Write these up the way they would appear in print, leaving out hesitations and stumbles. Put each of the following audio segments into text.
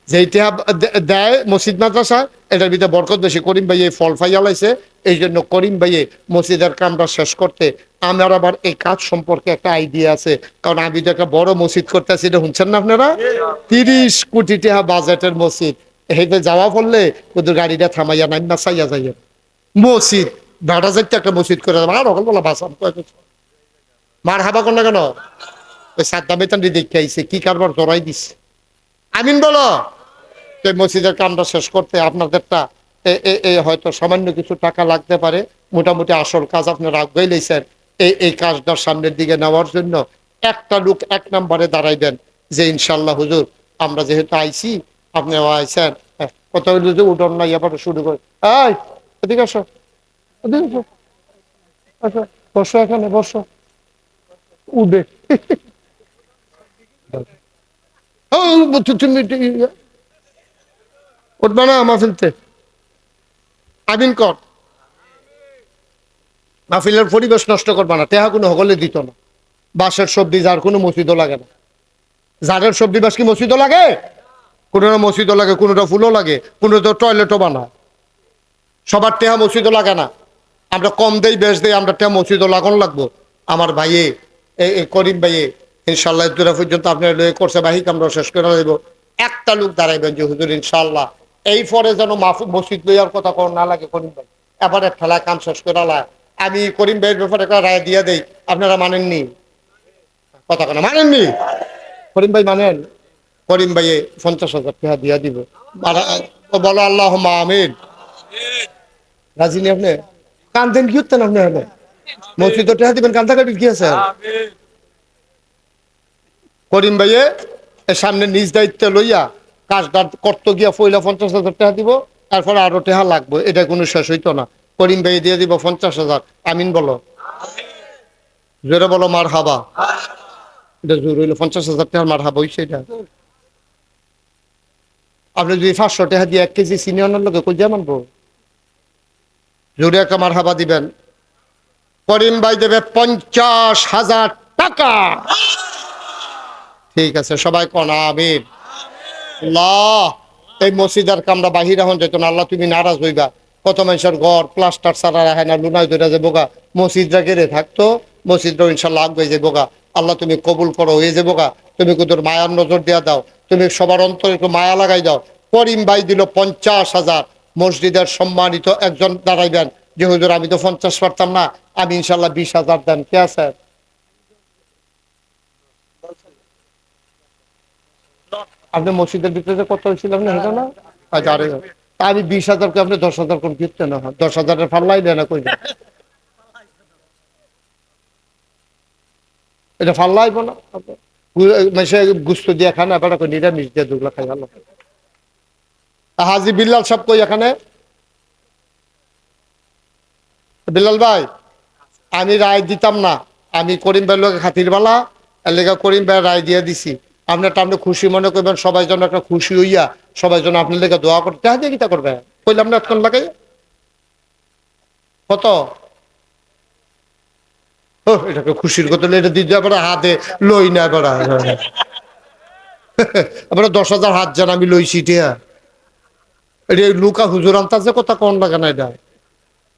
যেই টেহা দেয় মসজিদ মাদ্রাসা, এটার ভিতরে বরকত বেশি। করিম ভাই এই ফল ফাইয়া লাইছে, এই জন্য করিম ভাইয়ে মসজিদের কামটা শেষ করতে। আমার আবার এই কাজ সম্পর্কে একটা আইডিয়া আছে, কারণ আমি তো একটা বড় মসজিদ করতেছি, এটা শুনছেন না আপনারা? 30 কোটি টাকা বাজেটের মসজিদ। হেঁটে যাওয়া পড়লে ওদের গাড়িটা থামাইয়া নাই না চাইয়া যাইয়া মসজিদ ভাড়া যাইতে একটা মসজিদ করে দেবো। আর অকল বলা বাসাম মার হাবা কর না কেন? ওই সাদ্দা বেতন দেখে আইছে কি কারবার জড়াই দিচ্ছে। আমিন বলো। এই মসজিদের কামটা শেষ করতে আপনাদেরটা হয়তো সামান্য কিছু টাকা লাগতে পারে। মোটামুটি আসল কাজ আপনারা আগ্রহী লেছেন। এই কাজটার সামনের দিকে নেওয়ার জন্য একটা লোক 1 নম্বরে দাঁড়াইবেন যে ইনশাল্লাহ হুজুর আমরা যেহেতু আইছি, আপনিও আইছেন, কত হইল যে উঠন নাই আবার শুরু করে। এই এদিকে আসো, এদিকে আসো, আসো, বসো এখানে বসো। উঠে তুমি উঠবা না মাহফিলতে? আমিন কর। মাহফিলের পরিবেশ নষ্ট করবা না। টেহা কোনো হগলে দিত না। বাঁশের সবজি যার কোনো মসজিদও লাগে না। জারের সবজি বাস কি মসজিদও লাগে? কোনোটা মসজিদও লাগে, কোনোটা ফুলও লাগে, কোনোটা টয়লেটও বানায়। সবার টেহা মসজিদও লাগে না। আমরা কম দেই বেশ দেই, আমরা টেহা মসজিদও লাগানো লাগবো। আমার ভাইয়ে এই করিম ভাইয়ে ইনশাল্লাহ দূরা পর্যন্ত আপনার লয়ে করছে বাহিক আমরা শেষ করে দেবো। একটা লোক দাঁড়াইবেন যে হুজুর ইনশাল্লাহ এই পরে যেন মসজিদ লইয়ার কথা কর না লাগে করিম ভাই, এবারে ঠেলায় কাম শেষ করে লা। আমি করিম ভাইয়ের ব্যাপারে একটা রায় দিয়ে দেই, আপনারা মানেননি? কথা কেন মানেননি? করিম ভাই মানেন? করিম ভাইয়ে 50,000 টাকা দিয়া দিব। বলো আল্লাহ আমিন। রাজি নি আপনি? কান্দেন কি উঠতেন আপনি? হলে মসজিদ টাকা দিবেন, কান্দা কাটি কি আছে? করিম ভাইয়ে সামনে নিজ দায়িত্ব লইয়া কাজটা করতে গিয়া পয়লা 50,000 টাকা দিব, তারপরে আরো টাকা লাগবে, এটা কোনো শেষ হইতো না। করিম ভাই দিয়ে দিব 50,000। আমিন বলো, জোরে বলো মার হাবা। এটা জোর হইলো 50,000 টাকার মার হাবা হইছে এটা। আপনি যদি 500 টাকা দিয়ে 1 কেজি চিনি আনার লোকে কই দিয়ে মানবো? জোরে একটা মার হাবা দিবেন। করিম ভাই দেবে 50,000 টাকা। ঠিক আছে, সবাই কনা আমিন। আল্লাহ এই মসজিদের কামরা বাহির হন যেত না। আল্লাহ তুমি নারাজ হইবা। কত মানুষের ঘর প্লাস্টার ছাড়া রাখে না, লুনাই ধরে যাবো গা, মসজিদরা গেড়ে থাকতো, মসজিদরা ইনশাল্লাহ আগ হয়ে যাবো গা। আল্লাহ তুমি কবুল করো, হয়ে যাবো গা। তুমি কুদুর মায়ার নজর দিয়া দাও, তুমি সবার অন্তরে একটু মায়া লাগাই দাও। করিম ভাই দিল 50,000। মসজিদের সম্মানিত একজন দাঁড়াইবেন যে হুজুর আমি তো 50 পারতাম না, আমি ইনশাল্লাহ 20,000 দেন। কে আছে? আপনি মসজিদের ভিতরে কত হয়েছিল আপনি হেঁটে না? আচ্ছা আরে আমি 20,000 কে আপনি 10,000 কোন কিনতে না হয় 10,000-এর ফাল্লাই দেয় না কই না, এটা ফাল্লাইব না। মেশে গুস্ত দিয়ে খান এবার নিরামিষ দিয়ে দুগুলা খাই ভালো। হাজি বিল্লাল সব কই এখানে? বিল্লাল ভাই আমি রায় দিতাম না, আমি করিম ভাইয়ের লোক খাতির বালা এর লেগে করিম ভাইয়ের রায় দিয়ে দিছি। আপনারটা আপনি খুশি মনে করবেন, সবাই যেন একটা খুশি হইয়া সবাই যেন আপনার লেগে দোয়া করতে হাতে গীতা করবে। কইলাম না এতক্ষণ লাগাই কত এটাকে খুশির কথা এটা দিতে পারে হাতে লই না বেড়া। আবার 10,000 হাত জান আমি লইছি টিয়া। এটা লুকা হুজুর আনতাছে কথা কোন লাগে না, এটা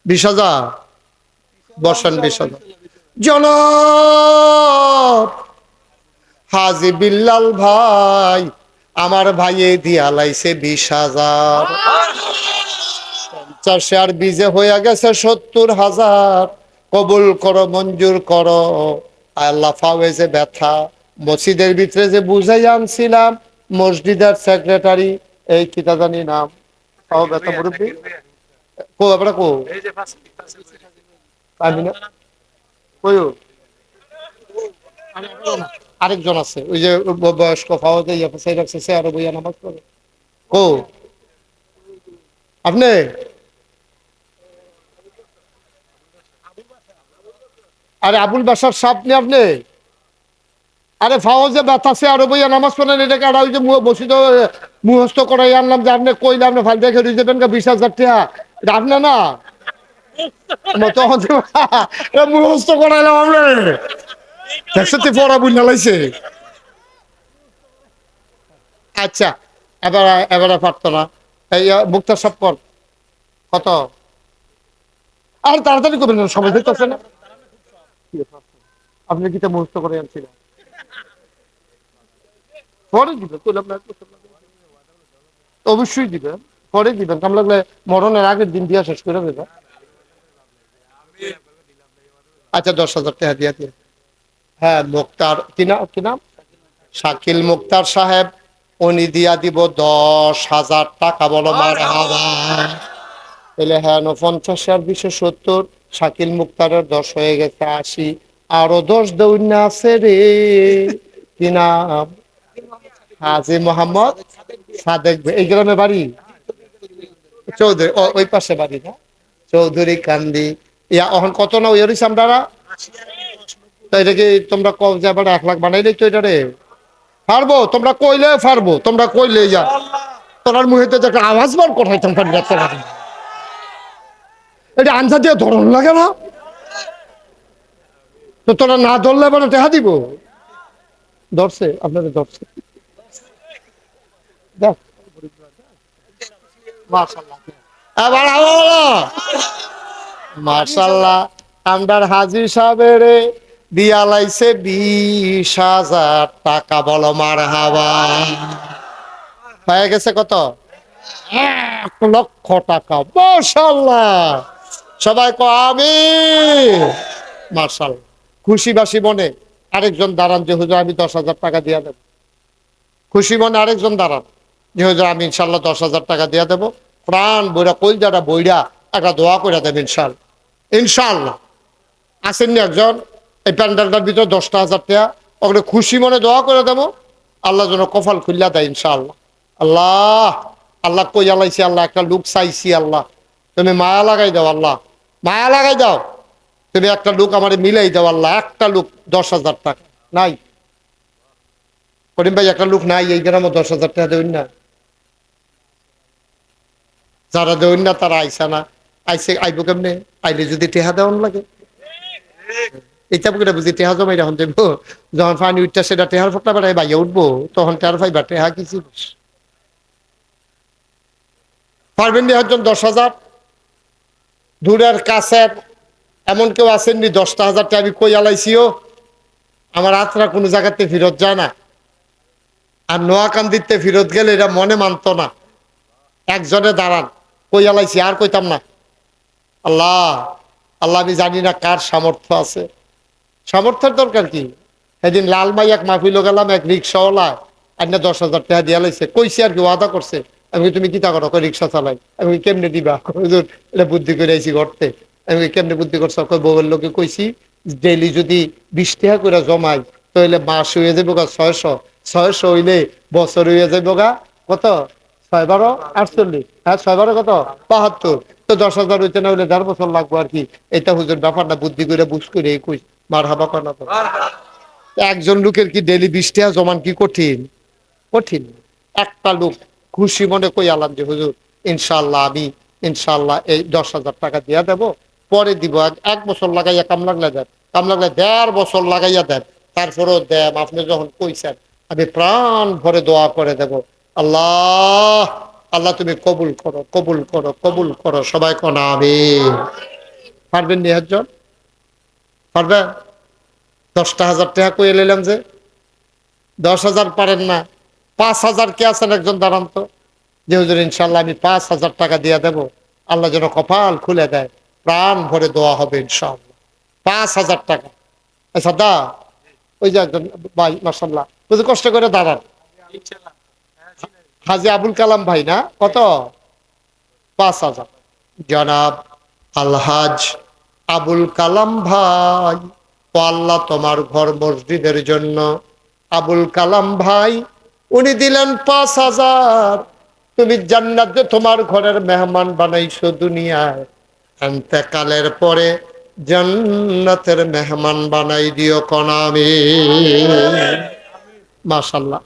20,000 বর্ষান 20,000 জনাব হাজি বিল্লাল ভাই আমার ভাইয়ে দিয়া লাইছে 20,000। 50 আর বিজে হয়ে গেছে 70,000। কবুল করো, মঞ্জুর করো আল্লাহ। ফাওয়েজে ব্যথা মসজিদের ভিতরে যে বুঝাই আনছিলাম, মসজিদের সেক্রেটারি এই কিতা জানি নাম, ফাও ব্যথা মুরব্বী কো আপনারা কো পারবি না কই আরেকজন আছে ওই যে বয়স্ক ফাওয়াজে ইয়াফাসাই রাখছে সে আরো বইয়া নামাজ পড়ে। ও আপনি আরে আবুল বাসার সাপ নি আপনি? আরে ফাওয়াজে ব্যথাছে আরো বইয়া নামাজ পড়েন, এটাকে আর ওই যে বসিত মুহস্ত করাই আনলাম যে আপনি কইলে আপনি ফাল দেখে দিয়ে দেবেন 20,000 টাকা, এটা আপনি না তখন মুহস্ত করাইলাম আমরা দেখছো পড়া বুঝা লাইছে। আচ্ছা এবার এবারে পারতো না। এই মুক্তার সব কর কত, আর তাড়াতাড়ি করবেন না, সময় দিতেছে না। আপনি কি মুহূর্ত করে আনছিলেন, পরে দিবেন, কইলাম না, অবশ্যই দিবেন, পরে দিবেন, কাম লাগলে মরণের আগের দিন দিয়া শেষ করে দেবেন। আচ্ছা 10,000 টাকা দিয়া দিয়ে, হ্যাঁ মুক্তার কি নাম, শাকিল মুক্তার সাহেব, উনি দিয়া দিব 10,000 টাকা, বলো মারহাবা। তাহলে হ্যাঁ 50 আর 20 70, শাকিল মুক্তারের 10 হয়ে গেছে 80, আরো 10 দৌড় আছে রে, কি নাম, হাজি মোহাম্মদ সাদেক ভাই। এই গ্রামে বাড়ি চৌধুরী, ওই পাশে বাড়ি না, চৌধুরী কান্দি। ইয়া এখন কত না ওই হরিস আমরা, তো এটা কি তোমরা কম যে আবার 1 লাখ বানাইলেই তো এটা রে পারবো, তোমরা কইলে পারবো, তোমরা কইলে যা, তোরার মুহিতে যে একটা আওয়াজ বার কোথাইতাম পারি না তোরা, এটা আনসা দিয়ে ধরন লাগে না, তো তোরা না ধরলে এবার টেহা দিব, ধরছে আপনাদের ধরছে, দেখ মাশাআল্লাহ, এবার বলো মাশাআল্লাহ। আমরার হাজি সাহেবের দিয়া লাইছে 20,000 টাকা, বলো মারহাবা। হয়ে গেছে কত, 1 লক্ষ টাকা, মাশাআল্লাহ। সবাই কো আমিন, মাশাআল্লাহ। খুশি বাসি মনে আরেকজন দাঁড়ান যে হুজুর আমি 10,000 টাকা দিয়া দেব, খুশি মনে আরেকজন দাঁড়ান যে হুজুর আমি ইনশাল্লাহ 10,000 টাকা দিয়া দেবো, প্রাণ বইরা কলজাটা বইরা একটা দোয়া করে দেবেন ইনশাল্লাহ, ইনশাল্লাহ। আসেননি একজন, এই প্যান্ডেলটার ভিতরে 10,000 টাকা, ওখানে খুশি মনে দোয়া করে দেবো, আল্লাহ যেন কপাল খুল্লা দেয় ইনশাআল্লাহ। আল্লাহ, আল্লাহ কই আলাইছি, আল্লাহ একটা লোক চাইছি, আল্লাহ তুমি মায়া লাগাই দাও, আল্লাহ মায়া লাগাই দাও, তুমি একটা লোক আমার মিলাই দাও আল্লাহ, একটা লোক 10,000 টাকা নাই, করিম ভাই একটা লোক নাই এই গ্রামে 10,000 টাকা দেবেন না, যারা দেবেন না তারা আইসা না, আইসে আইব কেমনে, আইলে যদি টেহা দেওয়ান লাগে, এটা বুকে বুঝি টেহা জমাই রাখুন দেবো, যখন পানি উঠটা সেটা টেহার ফোটা বেড়ায় বাইয়া উঠবো, তখন টেহার পাইবা টেহা কিছু পারবেন নি একজন 10,000, দূরের কাছের এমন কেউ আসেননি 10,000 টাকা আমি কই আলাইছিও, আমার আত্রা কোনো জায়গাতে ফেরত যায় না, আর নোয়াকান্দিতে ফেরত গেলে এটা মনে মানতো না, একজনে দাঁড়ান কই আলাইছি আর কইতাম না, আল্লাহ, আল্লাহ আমি জানি না কার সামর্থ্য আছে, সামর্থ্যের দরকার কি, সেদিন লালমাই এক মাহফিল গেলাম, এক রিক্সাওয়ালা আইনা 10,000 টাকা দিয়া লাইছে, কইছি আর কি ওয়াদা করছে, আমি তুমি কিতা করো, রিক্সা চালাই, আমি কেমনে দিবা, এটা বুদ্ধি করে আইছি ঘরতে, আমি কেমনে বুদ্ধি করছো, বউয়ের লোকে কইছি ডেইলি যদি 20 টাকা করে জমাই তাহলে মাস হয়ে যাবো গা 600, 600 হইলে বছর হয়ে যাবো গা কত, 6 × 12 = 48, হ্যাঁ 6 × 12 কত 72, তো 10,000 হইতে না হইলে 1.5 বছর লাগবো আর কি, এটা হুজুর ব্যাপারটা বুদ্ধি করে বুঝ করে কই মার হাবা করা তো। একজন লোকের কি ডেইলি 20 টাকা জমান কি কঠিন, কঠিন, একটা লোক খুশি মনে কই আলাম যে হুজুর ইনশাল্লাহ আমি ইনশাল্লাহ এই 10,000 টাকা দিয়া দেবো, পরে দিব, 1 বছর লাগাইয়া কাম লাগলে দেন, কাম লাগলে 1.5 বছর লাগাইয়া দেন, তারপরেও দেন, আপনি যখন কইছেন আমি প্রাণ ভরে দোয়া করে দেব, আল্লাহ, আল্লাহ তুমি কবুল করো, কবুল করো, কবুল করো, সবাই কোন আমিন। পারবেন নি একজন, পারবেন, 10,000 টাকা কই এলাম যে 10,000 পারেন না, 5,000 কে আছেন একজন দাঁড়ান তো, যে হুজুর ইনশাল্লাহ আমি 5,000 টাকা দিয়ে দেব, আল্লাহ যেন কপাল খুলে দেয়, প্রাণ ভরে দোয়া হবে ইনশাল্লাহ, 5,000 টাকা। আচ্ছা দা, ওই যে একজন ভাই মাশাল্লাহ বুঝে কষ্ট করে দাঁড়ান, হাজি আবুল কালাম ভাই না, কত 5,000, জনাব আলহাজ আবুল কালাম ভাই, ও আল্লাহ তোমার ঘর মসজিদের জন্য আবুল কালাম ভাই উনি দিলেন 5,000, তুমি জান্নাতে তোমার ঘরের মেহমান বানাইছো দুনিয়ায়, এতেকালের পরে জান্নাতের মেহমান বানাই দিও কোন আমিন। মাশাআল্লাহ।